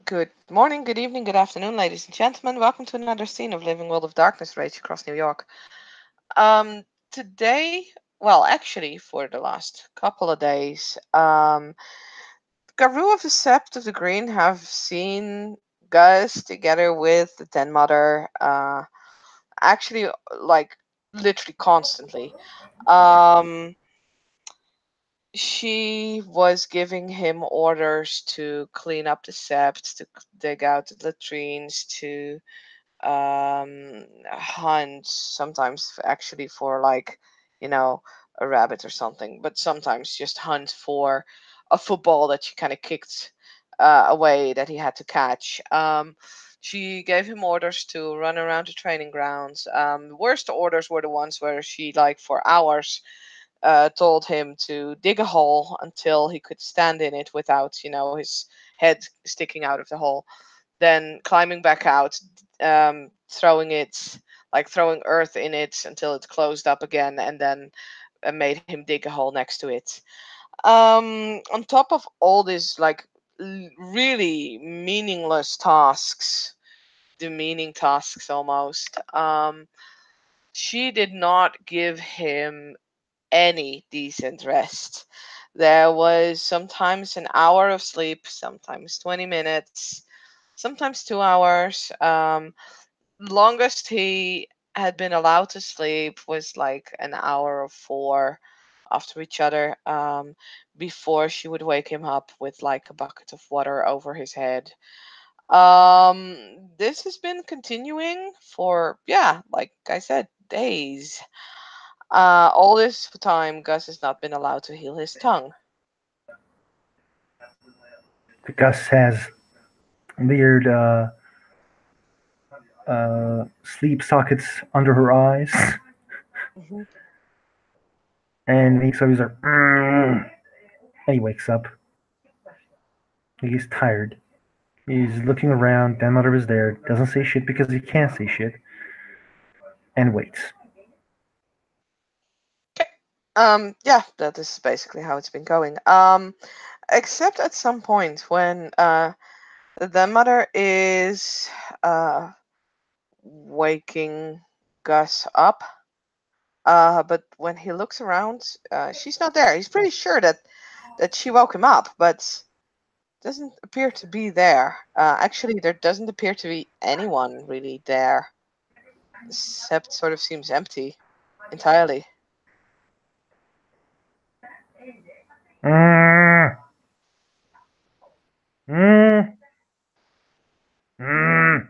Good morning, good evening, good afternoon, ladies and gentlemen. Welcome to another scene of Living World of Darkness rage across New York. Today, well, actually, for the last couple of days, Garou of the Sept of the Green have seen Gus together with the Den Mother, actually, like literally constantly. Um, she was giving him orders to clean up the sept, to dig out the latrines, to hunt, sometimes actually for like, you know, a rabbit or something, but sometimes just hunt for a football that she kind of kicked away that he had to catch. She gave him orders to run around the training grounds. The worst orders were the ones where she, like, for hours told him to dig a hole until he could stand in it without, his head sticking out of the hole. Then climbing back out, throwing it, like throwing earth in it until it closed up again, and then made him dig a hole next to it. On top of all this, like, really meaningless tasks, demeaning tasks almost, she did not give him any decent rest. There was sometimes an hour of sleep, sometimes 20 minutes, sometimes 2 hours. Longest he had been allowed to sleep was like an hour or four after each other, before she would wake him up with like a bucket of water over his head. This has been continuing for, yeah, like I said, days. All this time, Gus has not been allowed to heal his tongue. Gus has weird sleep sockets under her eyes, Mhm. and he's always like, "Mm." And he wakes up. He's tired. He's looking around. Grandmother is there. Doesn't say shit because he can't say shit, and waits. Okay. Yeah, that is basically how it's been going. Except at some point when the mother is uh waking Gus up. But when he looks around, she's not there. He's pretty sure that she woke him up, but doesn't appear to be there. Actually, there doesn't appear to be anyone really there. The sept sort of seems empty entirely. Mm, mm, mm.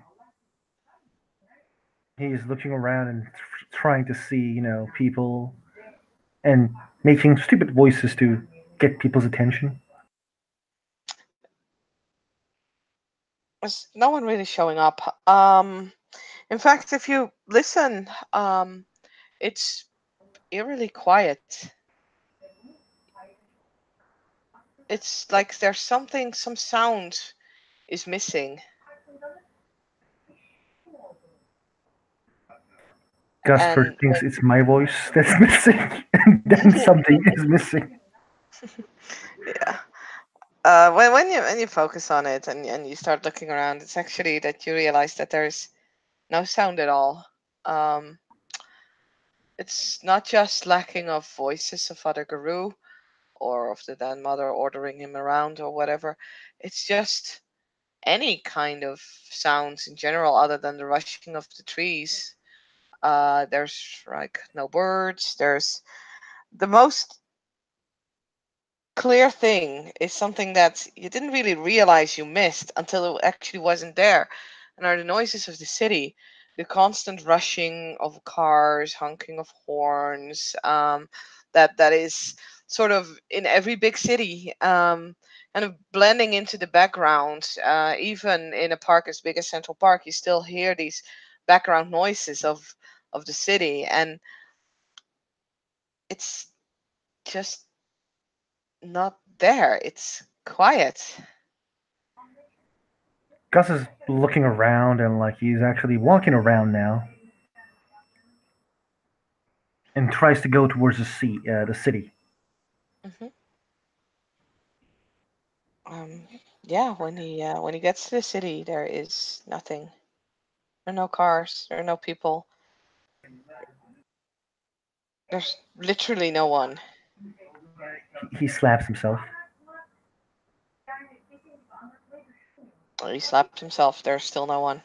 He's looking around and trying to see, people and making stupid voices to get people's attention. There's no one really showing up. In fact, if you listen, it's eerily quiet. It's like there's something, some sound is missing, Gus first and thinks it's my voice that's missing, and then something is missing. yeah. When you focus on it and you start looking around, it's actually that you realize that there's no sound at all. Um, it's not just lacking of voices of Father Guru or of the then mother ordering him around or whatever. It's just any kind of sounds in general other than the rushing of the trees. There's like no birds. There's the most clear thing is something that you didn't really realize you missed until it actually wasn't there, and are the noises of the city, the constant rushing of cars, honking of horns, that is sort of in every big city, kind of blending into the background. Even in a park as big as Central Park, you still hear these background noises of the city, and it's just not there. It's quiet. Gus is looking around and like he's actually walking around now and tries to go towards the city. Hmm. Um, yeah, when he gets to the city, there is nothing. There are no cars. There are no people. There's literally no one. He slaps himself. He slapped himself. There's still no one.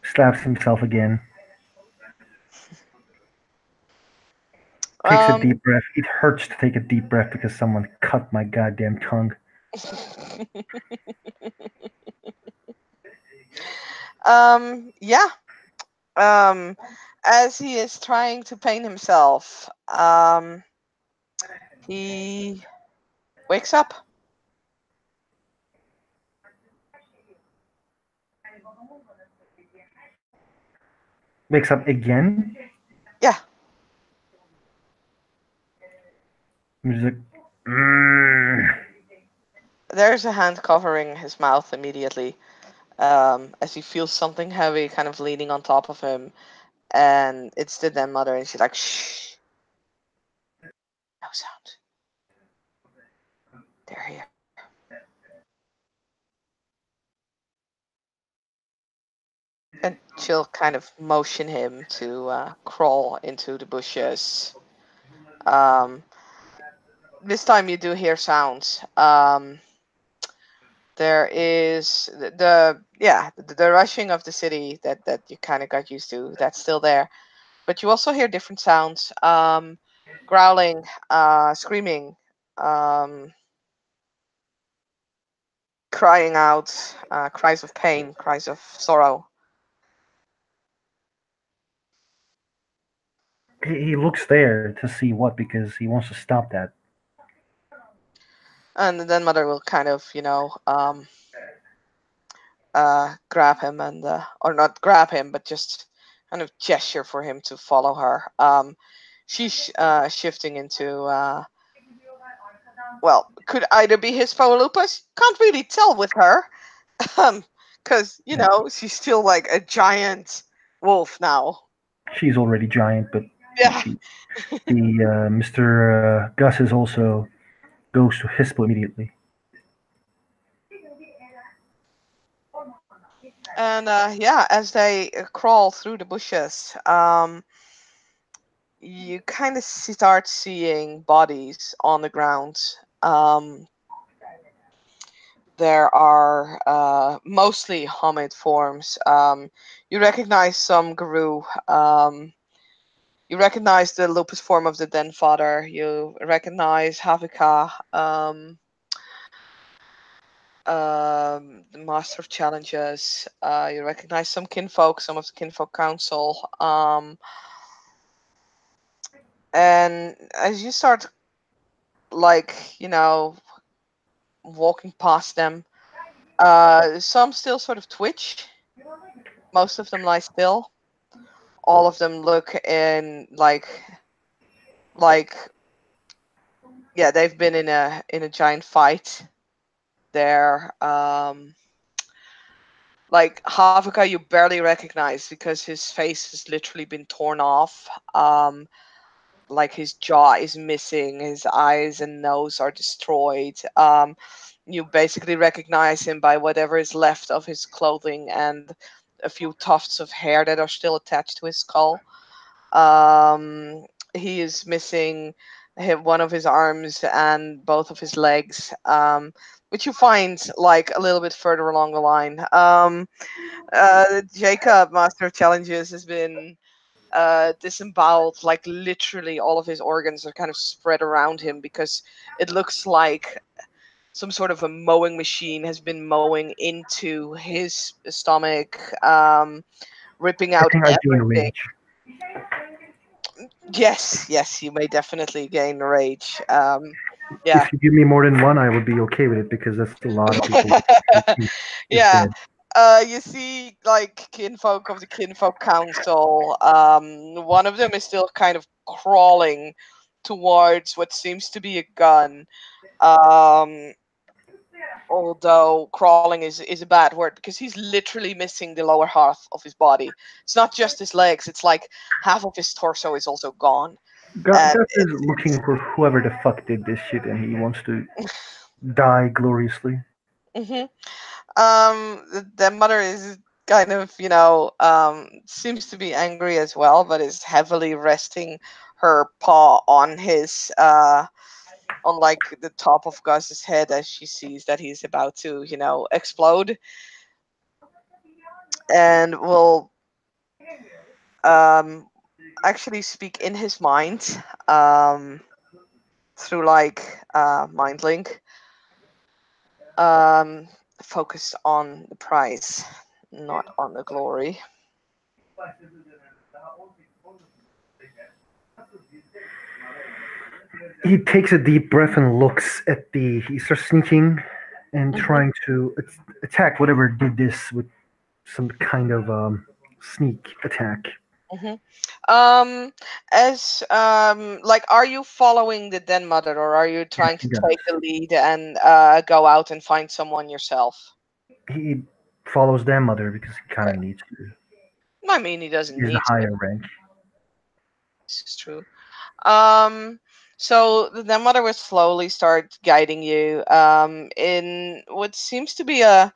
Slaps himself again. Takes a Um, deep breath. It hurts to take a deep breath because someone cut my goddamn tongue. yeah. Um, as he is trying to pain himself, he wakes up. Wakes up again. Yeah, And he's like, mm. there's a hand covering his mouth immediately. As he feels something heavy kind of leaning on top of him, and it's the den mother, and she's like, "Shh, no sound. They're here." And she'll kind of motion him to crawl into the bushes. Um, this time you do hear sounds. There is the rushing of the city that you kind of got used to. That's still there, but you also hear different sounds. Growling, screaming, um, crying out, cries of pain, cries of sorrow. He looks there to see what because he wants to stop that. And then mother will kind of, grab him and or not grab him, but just kind of gesture for him to follow her. She's shifting into well, could either be his lupus. Can't really tell with her, because she's still like a giant wolf now. She's already giant, but Yeah. she, the Mr. Gus is also goes to Hispel immediately. And yeah, as they crawl through the bushes, you kind of start seeing bodies on the ground. Um, there are mostly homid forms. You recognize some Guru. You recognize the lupus form of the Den Father. You recognize Havika, the Master of Challenges. You recognize some kinfolk, some of the kinfolk council. And as you start, like, walking past them, some still sort of twitch. Most of them lie still. All of them look in like yeah, they've been in a giant fight. They're like Havika you barely recognize because his face has literally been torn off. Like his jaw is missing, his eyes and nose are destroyed. You basically recognize him by whatever is left of his clothing and a few tufts of hair that are still attached to his skull. He is missing one of his arms and both of his legs, which you find like a little bit further along the line. Jacob, Master of Challenges, has been disemboweled. Like literally, all of his organs are kind of spread around him because it looks like some sort of a mowing machine has been mowing into his stomach, ripping I out think I gain everything. rage. Yes, yes, you may definitely gain rage. Yeah. If you give me more than one, I would be okay with it because that's a lot of people is Yeah. dead. You see, like, kinfolk of the kinfolk council. One of them is still kind of crawling towards what seems to be a gun. Um, although crawling is a bad word because he's literally missing the lower half of his body. It's not just his legs; it's like half of his torso is also gone, and Gus is looking for whoever the fuck did this shit, and he wants to die gloriously. Hmm. The mother is kind of, seems to be angry as well, but is heavily resting her paw on his, on like the top of Gus's head as she sees that he's about to, explode, and will um, actually speak in his mind, um, through like mind link, um, focused on the prize, not on the glory. He takes a deep breath and looks at the. He starts sneaking and Hmm. trying to attack whatever did this with some kind of sneak attack. Hmm. As like, are you following the den mother, or are you Yes, trying he to does. take the lead and go out and find someone yourself? He follows their mother because he kind Okay. of needs to. I mean, he doesn't He's the need to. higher rank. This is true. Um, so the den mother will slowly start guiding you in what seems to be a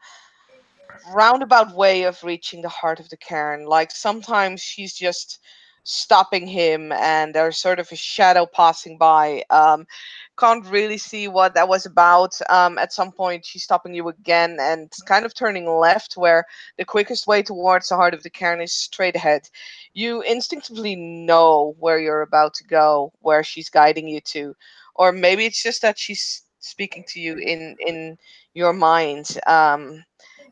roundabout way of reaching the heart of the cairn. Like sometimes she's just stopping him, and there's sort of a shadow passing by. Can't really see what that was about. At some point, she's stopping you again and kind of turning left, where the quickest way towards the heart of the cairn is straight ahead. You instinctively know where you're about to go, where she's guiding you to, or maybe it's just that she's speaking to you in your mind.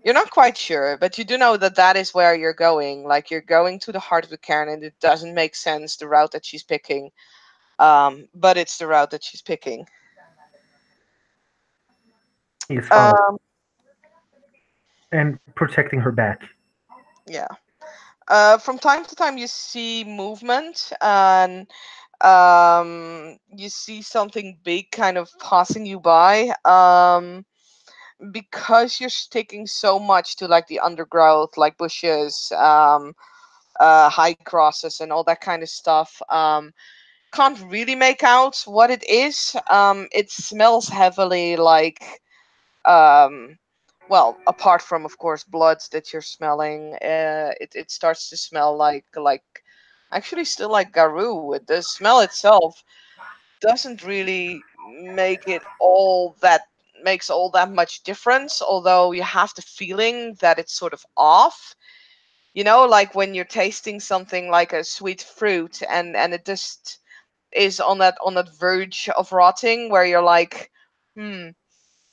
You're not quite sure, but you do know that that is where you're going. Like, you're going to the heart of the cairn, and it doesn't make sense the route that she's picking. But it's the route that she's picking. He is following Um, and protecting her back. yeah. From time to time, you see movement, and you see something big kind of passing you by. Because you're sticking so much to like the undergrowth, like bushes, high crosses, and all that kind of stuff. Can't really make out what it is. It smells heavily like, um, well, apart from of course blood that you're smelling, it starts to smell like actually still like Garou. The smell itself doesn't really make it all that makes all that much difference, although you have the feeling that it's sort of off. Like when you're tasting something like a sweet fruit, and it just is on that verge of rotting, where you're like, hmm,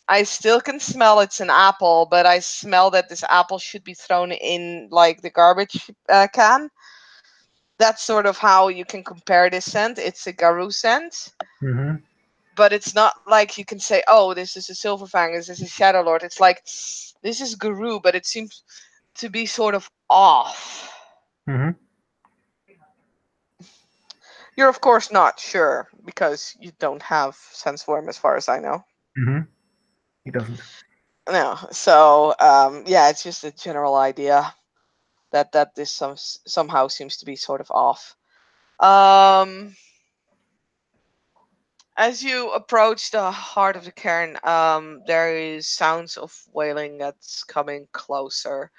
I still can smell it's an apple, but I smell that this apple should be thrown in like the garbage can. That's sort of how you can compare this scent. It's a Garou scent, Hmm. but it's not like you can say, oh, this is a Silverfang, this is a Shadow Lord. It's like, this is Garou, but it seems to be sort of off. Hmm. You're of course not sure because you don't have sense form, as far as I know. Hmm. He doesn't. No, so yeah, it's just a general idea that this somehow seems to be sort of off. Um, as you approach the heart of the cairn, there is sounds of wailing that's coming closer,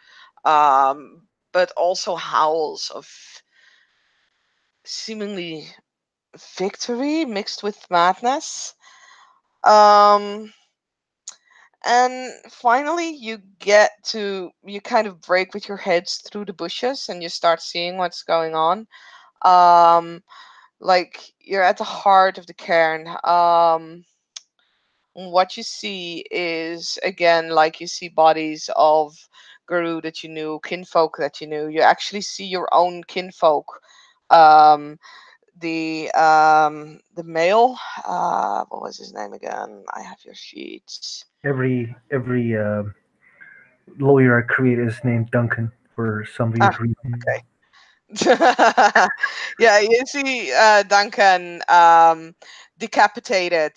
but also howls of seemingly victory mixed with madness. Um, And finally, you kind of break with your heads through the bushes, and you start seeing what's going on. Um, like, you're at the heart of the cairn. What you see is, again, like, you see bodies of Guru that you knew, kinfolk that you knew. You actually see your own kinfolk. Um, the male, what was his name again? I have your sheets. Every lawyer I create is named Duncan for some Ah, weird reason. okay. Yeah, you see Duncan decapitated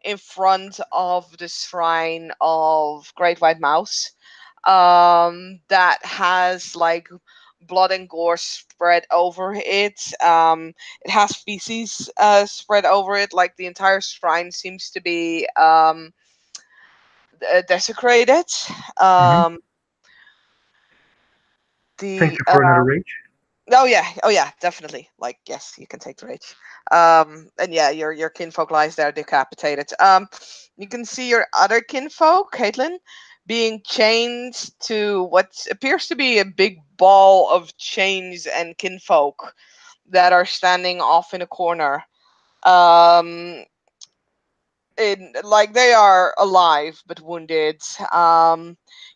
in front of the shrine of Great White Mouse, that has like blood and gore spread over it. It has feces spread over it. Like, the entire shrine seems to be desecrated. Hmm. Um, Thank the you for another rage. Oh yeah, definitely. Like yes, you can take the rage. And yeah, your kinfolk lies there decapitated. You can see your other kinfolk, Caitlin, being chained to what appears to be a big ball of chains and kinfolk that are standing off in a corner. Um, in like they are alive but wounded.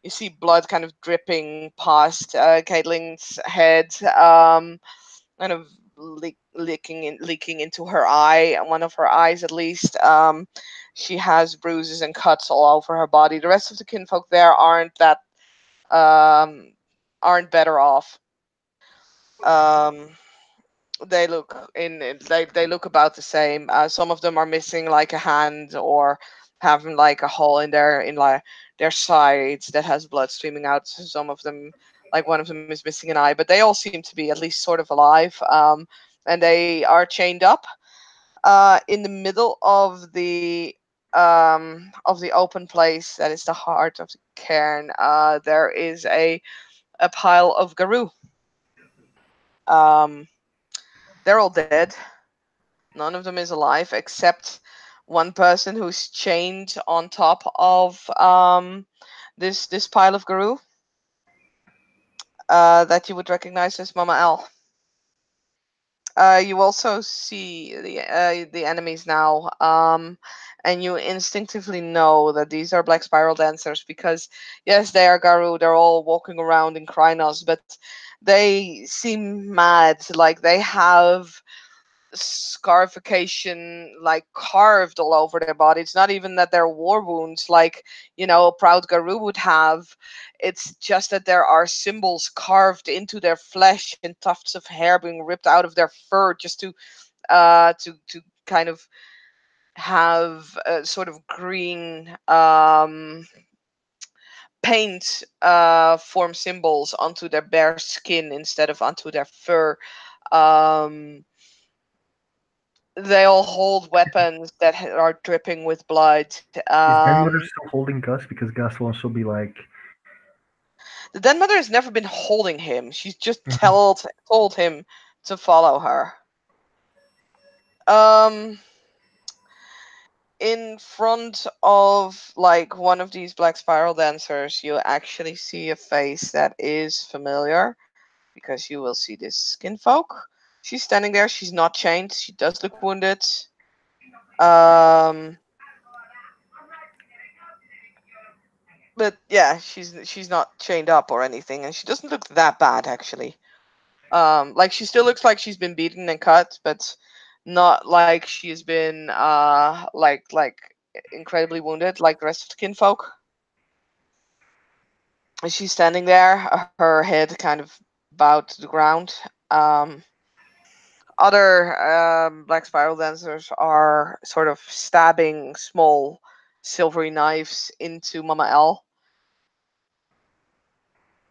You see blood kind of dripping past Caitlin's head. Kind of leaking into her eye, one of her eyes at least. She has bruises and cuts all over her body. The rest of the kinfolk there um, aren't better off. Um, they they look about the same. Some of them are missing like a hand or having like a hole in like their sides that has blood streaming out. Some of them, like one of them, is missing an eye, but they all seem to be at least sort of alive. And they are chained up. In the middle of the open place that is the heart of the cairn. There is a pile of Garou. Um, they're all dead. None of them is alive except one person who's chained on top of this pile of Garou that you would recognize as Mama L. You also see the enemies now, and you instinctively know that these are Black Spiral dancers because yes, they are Garou. They're all walking around in Krynos, but they seem mad. Like they have scarification like carved all over their body. It's not even that they're war wounds like, a proud Garou would have. It's just that there are symbols carved into their flesh and tufts of hair being ripped out of their fur just to kind of have sort of green paint form symbols onto their bare skin instead of onto their fur. um they all hold weapons that are dripping with blood. Is Den Mother still holding Gus? Because Gus will also be like, The Den Mother has never been holding him. She's just mhm. told him to follow her. Um, in front of like one of these black spiral dancers, you actually see a face that is familiar because you will see this skin folk. She's standing there. She's not chained. She does look wounded. Um, but yeah, she's not chained up or anything, and she doesn't look that bad actually. Like she still looks like she's been beaten and cut, but not like she's been like incredibly wounded like the rest of the kinfolk. And she's standing there, her head kind of bowed to the ground. Um, Other black spiral dancers are sort of stabbing small silvery knives into Mama L.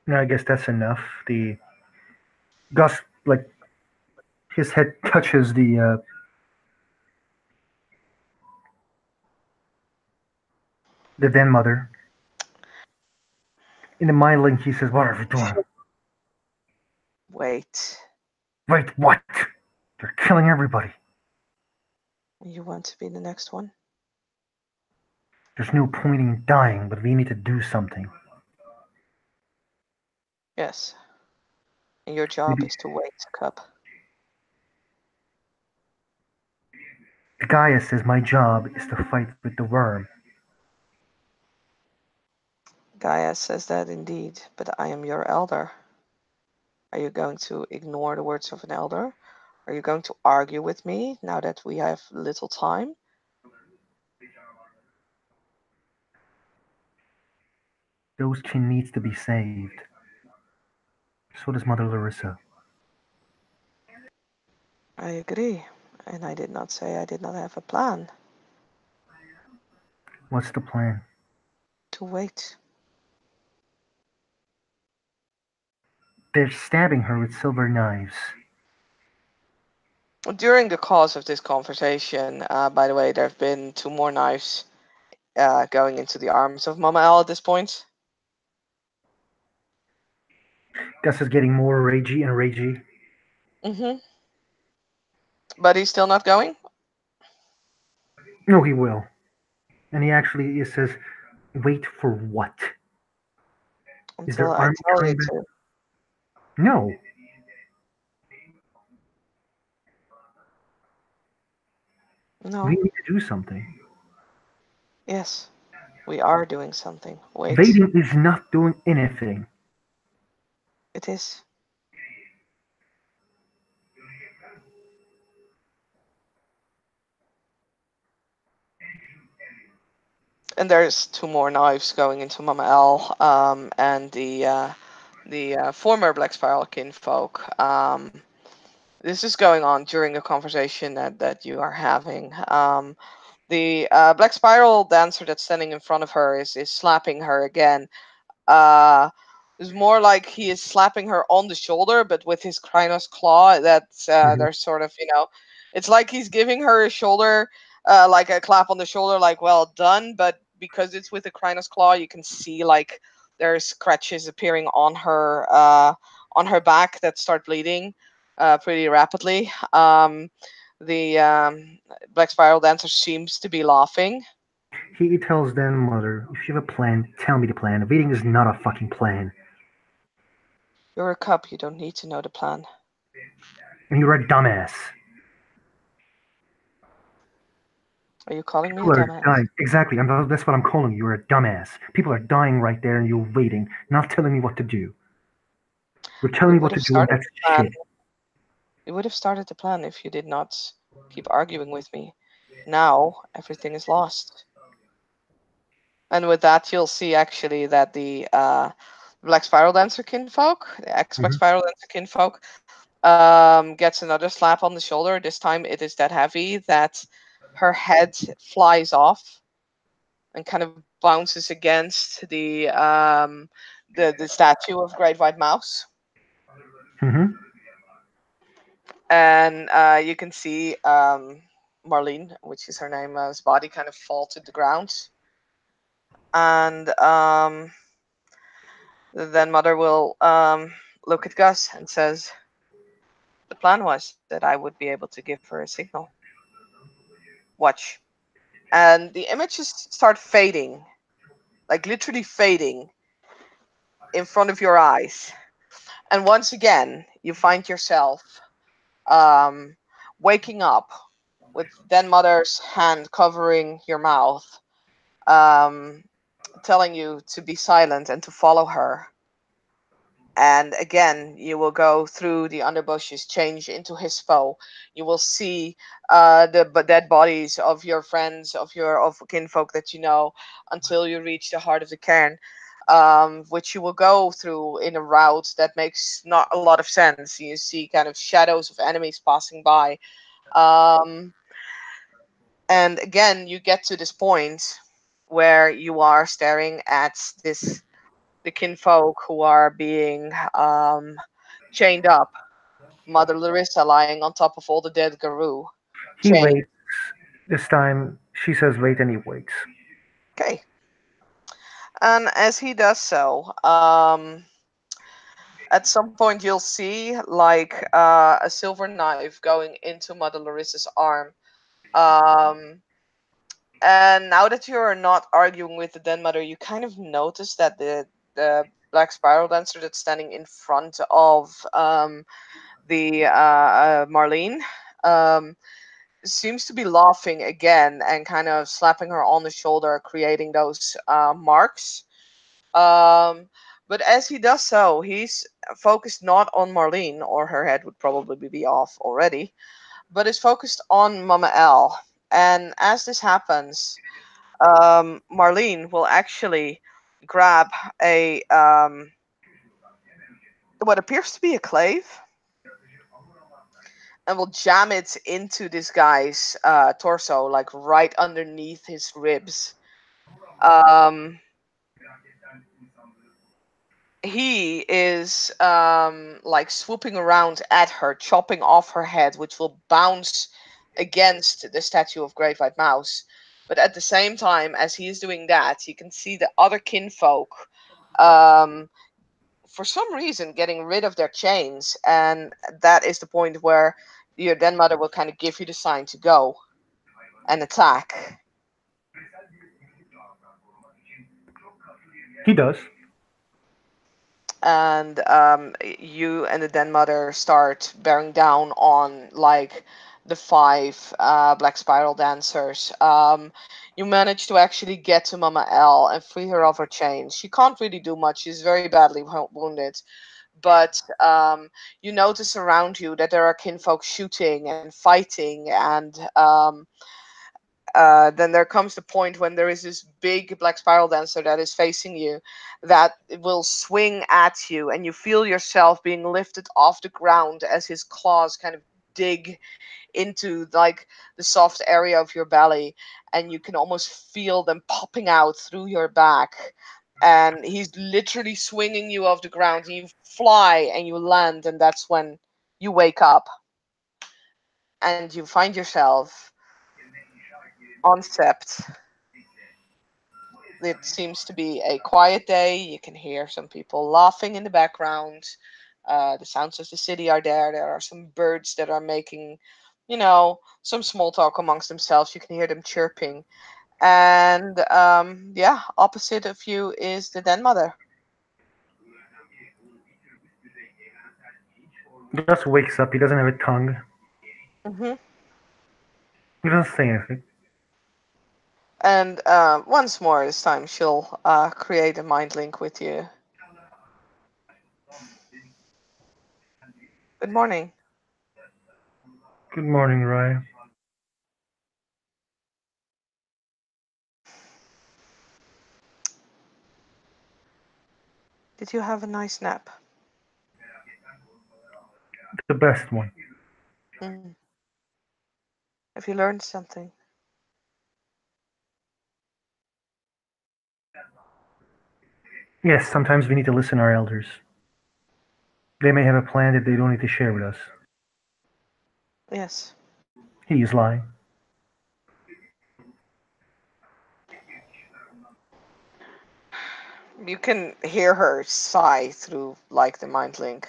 No, I guess that's enough. The Gus, like, his head touches the Den Mother. In the mind link, he says, "What are you doing? Wait, Wait, what? They're killing everybody. you want to be the next one? There's no point in dying, but we need to do something. Yes. And your job Maybe is to wait, Cup. the Gaia says my job is to fight with the worm. Gaia says that indeed, but I am your elder. Are you going to ignore the words of an elder? Are you going to argue with me now that we have little time? Those chin needs to be saved. So does Mother Larissa. I agree. And I did not say I did not have a plan. What's the plan? To wait. They're stabbing her with silver knives. During the course of this conversation, by the way, there have been two more knives going into the arms of Mama L at this point. Gus is getting more ragey and ragey. Hmm. But he's still not going No, he will. And he actually says, wait for what? Is until their I army tell you coming back? to. No. We No. need to do something. Yes, we are doing something. Wait. Waiting is not doing anything. It is. And there's two more knives going into Mama L, and the former Black Spiral kinfolk. This is going on during a conversation that you are having. The Black Spiral dancer that's standing in front of her is slapping her again. Uh, it's more like he is slapping her on the shoulder, but with his Krynos claw. That's Mhm. they're sort of, it's like he's giving her a shoulder, like a clap on the shoulder, like well done. But because it's with the Krynos claw, you can see like there's scratches appearing on her back that start bleeding, pretty rapidly. The Black Spiral dancer seems to be laughing. He tells then mother, if you have a plan, tell me the plan. Waiting is not a fucking plan. You're a cub. You don't need to know the plan. And you're a dumbass. Are you calling me a People are dumbass? dying. Exactly. That's what I'm calling you. You're a dumbass. People are dying right there and you're waiting, not telling me what to do. You're telling We me would what have to do and started that's the plan. shit. We would have started the plan if you did not keep arguing with me. Now everything is lost. And with that, you'll see actually that the Black Spiral Dancer kinfolk, the ex Black Hmm. Spiral Dancer kinfolk, gets another slap on the shoulder. This time it is that heavy that her head flies off and kind of bounces against the statue of Great White Mouse. Hmm. And you can see Marlene, which is her name, body kind of fall to the ground. And then Mother will look at Gus and says, "The plan was that I would be able to give her a signal. Watch." And the images start fading, like literally fading in front of your eyes. And once again, you find yourself um, waking up with then Mother's hand covering your mouth, um, telling you to be silent and to follow her. And again, you will go through the underbushes, change into his foe. You will see the dead bodies of your friends, of kinfolk that you know, until you reach the heart of the cairn, which you will go through in a route that makes not a lot of sense. You see kind of shadows of enemies passing by. Um, and again, you get to this point where you are staring at the kinfolk who are being chained up. Mother Larissa lying on top of all the dead Garou, He chained. waits. This time she says wait and he waits. Okay. And as he does so, at some point you'll see like a silver knife going into Mother Larissa's arm. Um, and now that you're not arguing with the den mother, you kind of notice that the black spiral dancer that's standing in front of the Marlene um, seems to be laughing again and kind of slapping her on the shoulder, creating those marks. Um, but as he does so, he's focused not on Marlene, or her head would probably be off already, but is focused on Mama L. And as this happens, Marlene will actually grab a what appears to be a clave and will jam it into this guy's torso, like right underneath his ribs. Um, he is like swooping around at her, chopping off her head, which will bounce against the statue of Great White Mouse. But at the same time, as he is doing that, you can see the other kinfolk, um, for some reason, getting rid of their chains, and that is the point where your den mother will kind of give you the sign to go and attack. He does. And you and the den mother start bearing down on like the five black spiral dancers. You manage to actually get to Mama L and free her of her chains. She can't really do much. She's very badly wounded, but you notice around you that there are kinfolk shooting and fighting, and then there comes the point when there is this big black spiral dancer that is facing you, that will swing at you, and you feel yourself being lifted off the ground as his claws kind of dig into like the soft area of your belly, and you can almost feel them popping out through your back. And he's literally swinging you off the ground, and you fly and you land, and that's when you wake up and you find yourself on Sept. It seems to be a quiet day. You can hear some people laughing in the background. The sounds of the city are there. There are some birds that are making, some small talk amongst themselves. You can hear them chirping. And yeah, opposite of you is the den mother. Just wakes up. He doesn't have a tongue. Hmm. He doesn't say anything. And once more, this time she'll create a mind link with you. Good morning. Good morning, Rye. Did you have a nice nap? The best one. Mm. Have you learned something? Yes, sometimes we need to listen to our elders. They may have a plan that they don't need to share with us. Yes. He is lying. You can hear her sigh through like the mind link.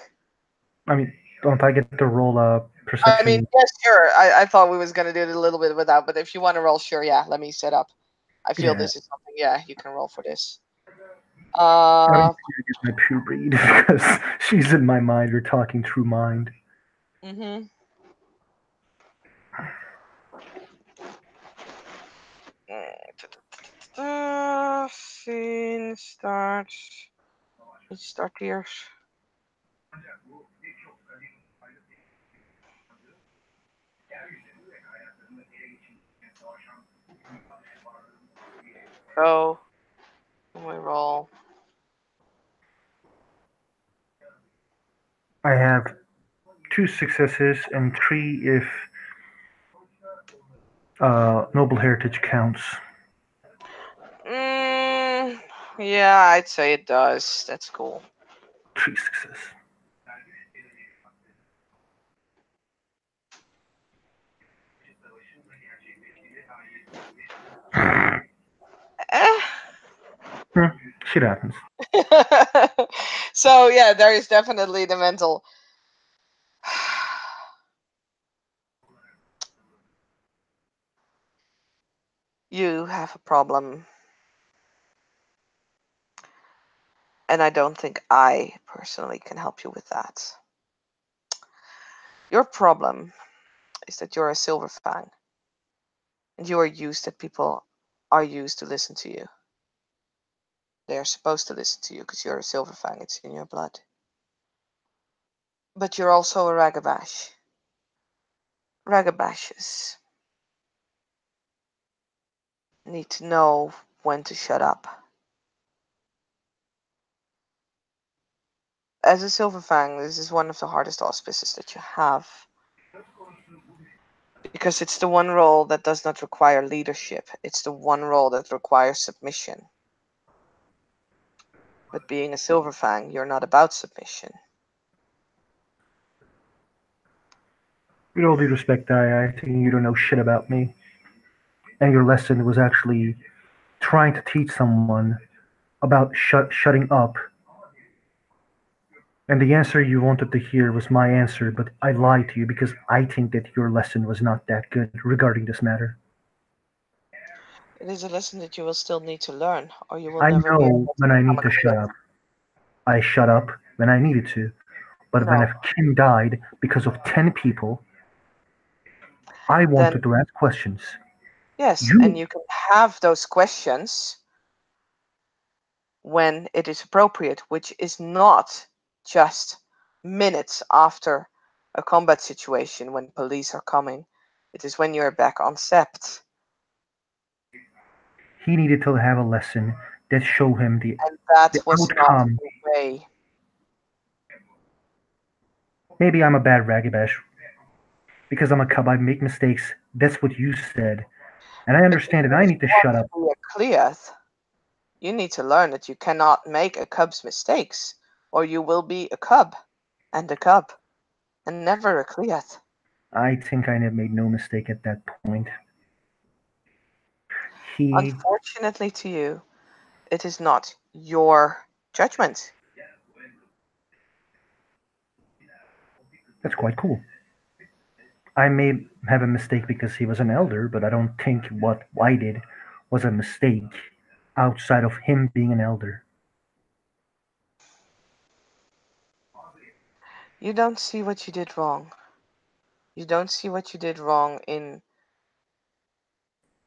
I mean, don't I get to roll a I mean, perception? yes, sure. I thought we was gonna do it a little bit without, but if you want to roll, sure, yeah. Let me set up. I feel Yeah. this is something. Yeah, you can roll for this. I don't Uh, get my puberty because she's in my mind. We're talking through mind. mm-hmm. Scene starts. Let's start here. Go. And we roll. I have two successes and three if noble heritage counts. Mm, yeah, I'd say it does. That's cool. Three success. Eh. Hmm, shit happens. So yeah, there is definitely the mental. You have a problem, and I don't think I personally can help you with that. Your problem is that you're a silver fang, and you are used that people are used to listen to you. They are supposed to listen to you because you're a silver fang. It's in your blood. But you're also a ragabash. Ragabashes need to know when to shut up. As a silver fang, this is one of the hardest auspices that you have, because it's the one role that does not require leadership. It's the one role that requires submission. But being a silver fang, you're not about submission. With all due respect, I think you don't know shit about me. and your lesson was actually trying to teach someone about shutting up, and the answer you wanted to hear was my answer, but I lied to you because I think that your lesson was not that good regarding this matter. It is a lesson that you will still need to learn, or you will I never be know able to when I become need a to shut clear. up. I shut up when I needed to. But when a No. king died because of 10 people, I Then, wanted to ask questions. yes, and You, you can have those questions when it is appropriate, which is not just minutes after a combat situation when police are coming. It is when you're back on sept. he needed to have a lesson that show him And the that was not outcome. the way. Maybe I'm a bad ragabash because I'm a cub. I make mistakes. That's what you said. And I But understand if that I you need to shut want up. to be a Cleath, you need to learn that you cannot make a cub's mistakes, or you will be a cub and a cub and never a Cleath. I think I made no mistake at that point. He, Unfortunately to you, it is not your judgment. that's quite cool. I may have a mistake because he was an elder, but I don't think what I did was a mistake outside of him being an elder. You don't see what you did wrong. You don't see what you did wrong in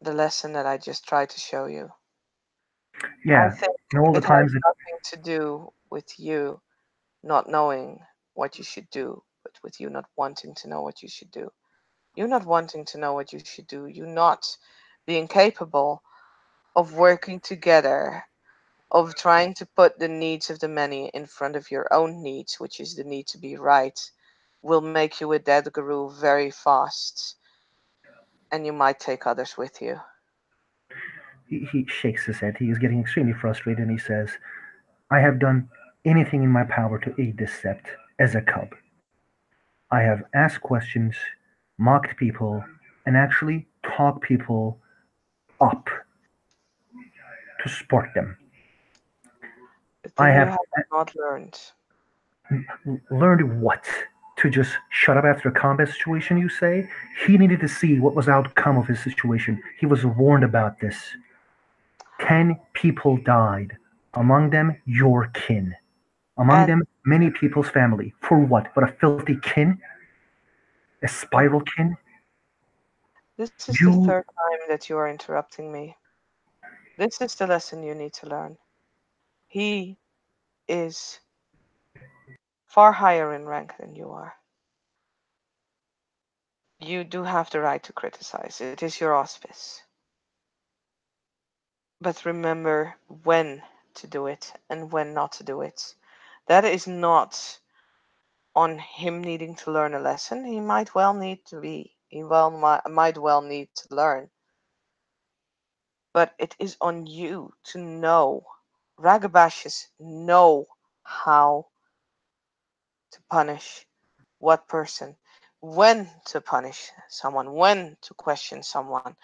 the lesson that I just tried to show you. I Yeah, think and all the it has times that nothing to do with you not knowing what you should do, but with you not wanting to know what you should do. You not wanting to know what you should do, you not being capable of working together, of trying to put the needs of the many in front of your own needs, which is the need to be right, will make you a dead guru very fast, and you might take others with you. he shakes his head, he is getting extremely frustrated and he says, I have done anything in my power to aid this sept as a cub. I have asked questions, mocked people, and actually talked people up to support them. The I thing you have have not learned. learned what? To just shut up after a combat situation, you say? He needed to see what was the outcome of his situation. He was warned about this. 10 people died, among them your kin. Among And them many people's family. For what? But a filthy kin? A oh, spiral kin? this is the You, third time that you are interrupting me. This is the lesson you need to learn. He is far higher in rank than you are. You do have the right to criticize. It is your auspice. But remember when to do it and when not to do it. That is not on him needing to learn a lesson. He might well need to be. Might well need to learn. But it is on you to know. Ragabashes know how to punish what person, when to punish someone, when to question someone.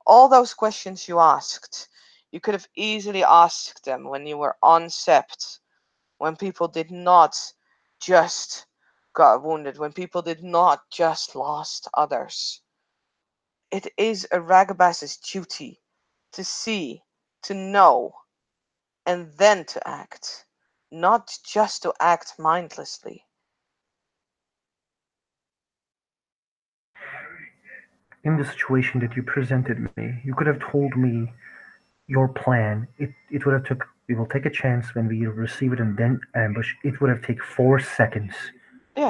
All those questions you asked, you could have easily asked them when you were on sept, when people did not just got wounded, when people did not just lost others. It is a Ragabas's duty to see, to know, and then to act, not just to act mindlessly. in the situation that you presented me, you could have told me your plan. It would have took, we will take a chance when we receive it and then ambush. It would have taken 4 seconds.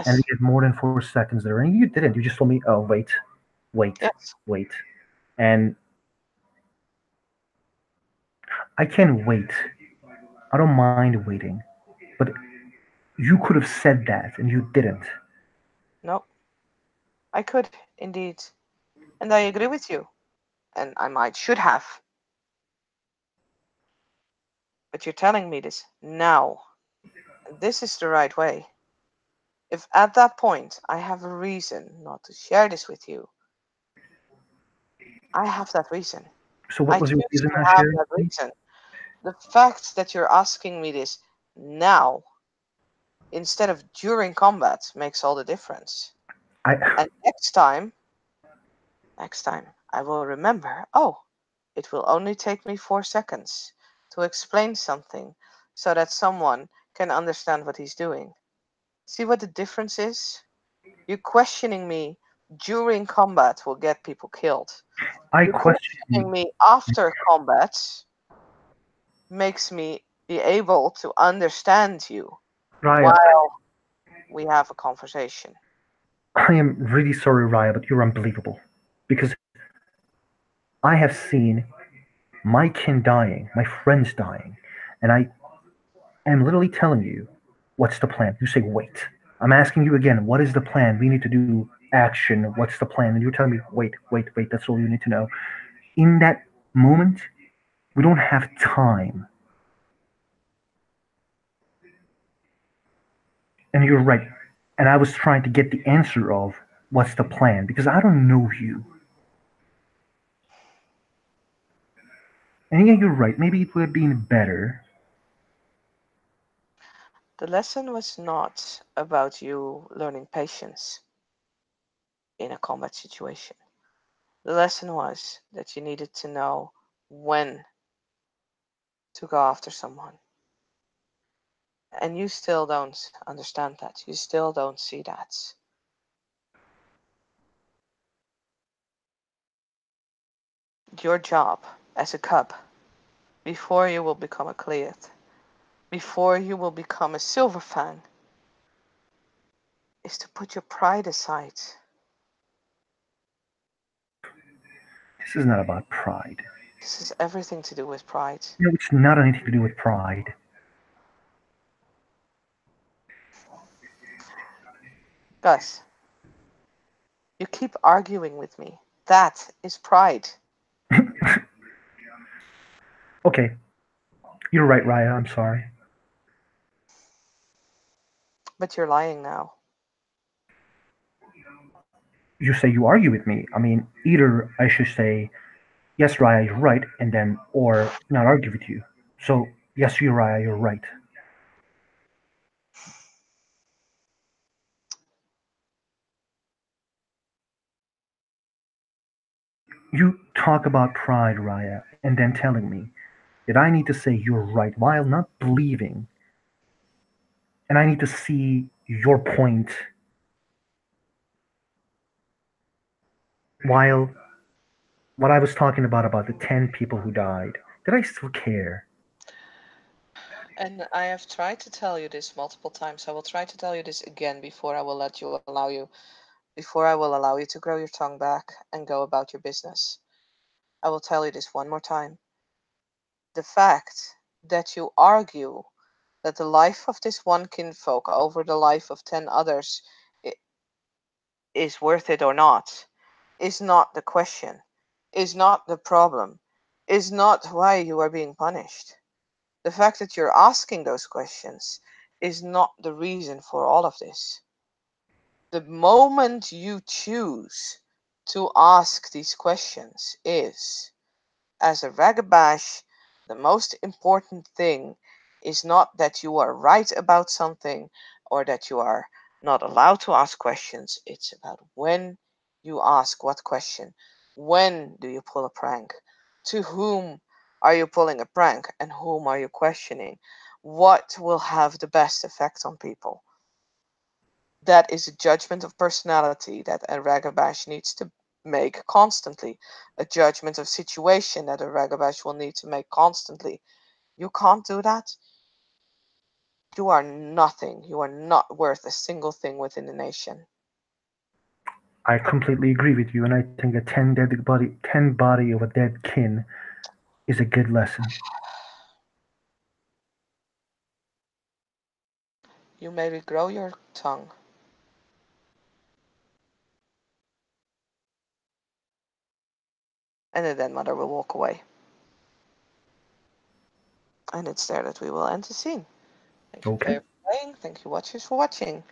And we Yes, had more than 4 seconds there. And you didn't. You just told me, oh, wait, wait, yes. wait. And I can wait. I don't mind waiting. But you could have said that and you didn't. No, I could indeed. And I agree with you. And I might should have. But you're telling me this now. And this is the right way. If at that point I have a reason not to share this with you, I have that reason. So what I was your choose reason, to have Hashir? that reason. The fact that you're asking me this now instead of during combat makes all the difference. I And next time, I will remember, oh, it will only take me 4 seconds to explain something so that someone can understand what he's doing. See what the difference is? You questioning me during combat will get people killed. I You question questioning you. me after combat makes me be able to understand you Raya, while we have a conversation. I am really sorry, Raya, but you're unbelievable. Because I have seen my kin dying, my friends dying, and I am literally telling you, what's the plan? You say, wait. I'm asking you again, what is the plan? We need to do action. What's the plan? And you're telling me, wait, wait, wait, that's all you need to know. In that moment, we don't have time. And you're right. And I was trying to get the answer of what's the plan because I don't know you. And yeah, you're right. Maybe it would have been better. The lesson was not about you learning patience in a combat situation. The lesson was that you needed to know when to go after someone. And you still don't understand that. You still don't see that. Your job as a cub, before you will become a Cleat, before you will become a Silverfang, is to put your pride aside. This is not about pride. This has everything to do with pride. No, it's not anything to do with pride. Gus, you keep arguing with me. That is pride. Okay, you're right, Raya. I'm sorry. But you're lying now. You say you argue with me. I mean, either I should say, yes, Raya, you're right, and then, or not argue with you. So, yes, you're Raya, you're right. You talk about pride, Raya, and then telling me that I need to say you're right while not believing, and I need to see your point while what I was talking about the 10 people who died, did I still care? And I have tried to tell you this multiple times. I will try to tell you this again before I will before I will allow you to grow your tongue back and go about your business. I will tell you this one more time. The fact that you argue that the life of this one kinfolk over the life of 10 others is worth it or not is not the question, is not the problem, is not why you are being punished. The fact that you're asking those questions is not the reason for all of this. The moment you choose to ask these questions is, as a ragabash, the most important thing is not that you are right about something or that you are not allowed to ask questions. It's about when you ask what question. When do you pull a prank? To whom are you pulling a prank and whom are you questioning? What will have the best effect on people? That is a judgment of personality that a ragabash needs to make constantly, a judgment of situation that a ragabash will need to make constantly. You can't do that. You are nothing. You are not worth a single thing within the nation. I completely agree with you, and I think a 10 body of a dead kin is a good lesson. You may regrow your tongue, and the then mother will walk away. And it's there that we will end the scene. Thank you, Okay? player, for playing. Thank you, watchers, for watching.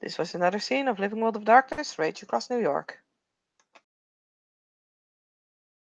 This was another scene of Living World of Darkness, Rage Across New York.